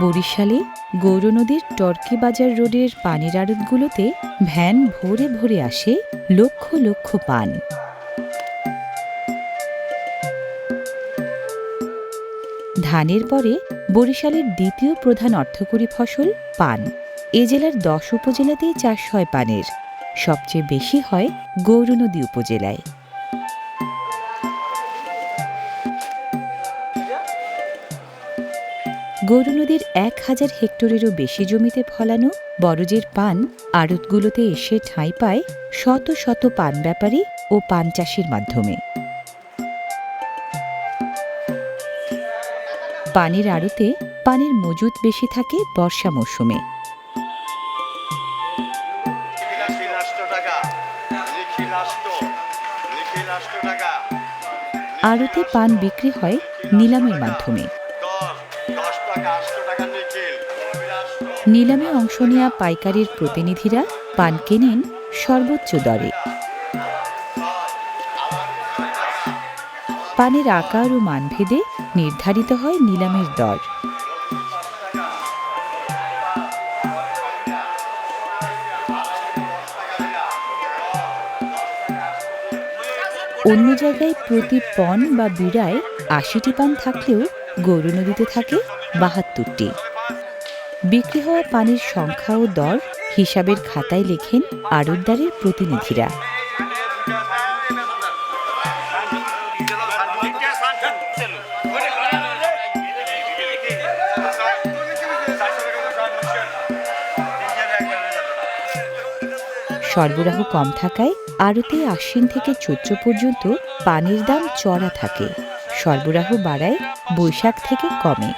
বরিশালে গৌরনদীর টর্কি বাজার রোডের পানির আড়তগুলোতে ভ্যান ভরে ভরে আসে লক্ষ লক্ষ পান। ধানের পরে বরিশালের দ্বিতীয় প্রধান অর্থকরী ফসল পান। এ জেলার 10 উপজেলাতেই চাষ হয় পানের, সবচেয়ে বেশি হয় গৌরনদী উপজেলায়। গৌরনদীর 1000 হেক্টরেরও বেশি জমিতে ফলানো বরজের পান আড়তগুলোতে এসে ঠাঁই পায় শত শত পান ব্যাপারী ও পান চাষির মাধ্যমে। পানের আড়তে পানের মজুত বেশি থাকে বর্ষা মৌসুমে। আড়তে পান বিক্রি হয় নিলামের মাধ্যমে। নিলামে অংশ নেওয়া পাইকারির প্রতিনিধিরা পান কেনেন সর্বোচ্চ দরে। পানের আকার ও মানভেদে নির্ধারিত হয় নিলামের দর। অন্য জায়গায় প্রতি পণ বা বিড়ায় 80টি পান থাকলেও গৌরনদীতে থাকে 72টি। বিক্রি হওয়া পানের সংখ্যা ও দর হিসাবের খাতায় লেখেন আড়তদারের প্রতিনিধিরা। সরবরাহ কম থাকায় আড়তে আশ্বিন থেকে চৈত্র পর্যন্ত পানের দাম চড়া থাকে। সরবরাহ বাড়ায় বৈশাখ থেকে কমে।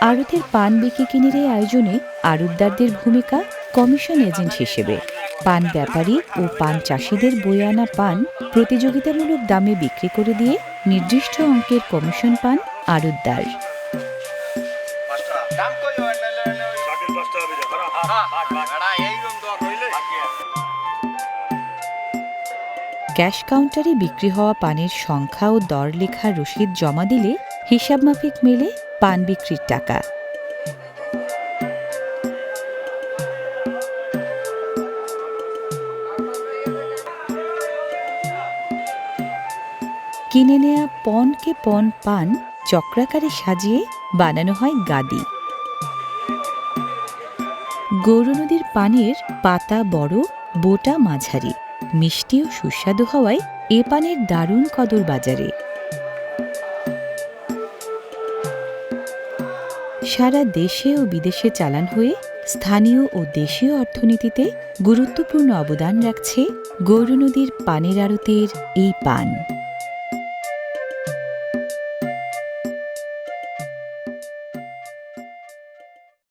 আড়তের পান বিক্রি কিনের আয়োজনে আড়তদারদের ভূমিকা কমিশন এজেন্ট হিসেবে। পান ব্যাপারী ও পান চাষিদের বয়ে আনা পান প্রতিযোগিতামূলক দামে বিক্রি করে দিয়ে নির্দিষ্ট অঙ্কের কমিশন পান আড়তদার। ক্যাশ কাউন্টারে বিক্রি হওয়া পানের সংখ্যা ও দর লেখা রসিদ জমা দিলে হিসাব মাফিক মেলে পান বিক্রির টাকা। কিনে নেয়া পণকে পণ পান চক্রাকারে সাজিয়ে বানানো হয় গাদি। গৌরনদীর পানের পাতা বড়, বোটা মাঝারি, মিষ্টি ও সুস্বাদু হওয়ায় এ পানের দারুণ কদর বাজারে। সারা দেশে ও বিদেশে চালান হয়ে স্থানীয় ও দেশীয় অর্থনীতিতে গুরুত্বপূর্ণ অবদান রাখছে গৌরনদীর পানের আড়তের এই পান।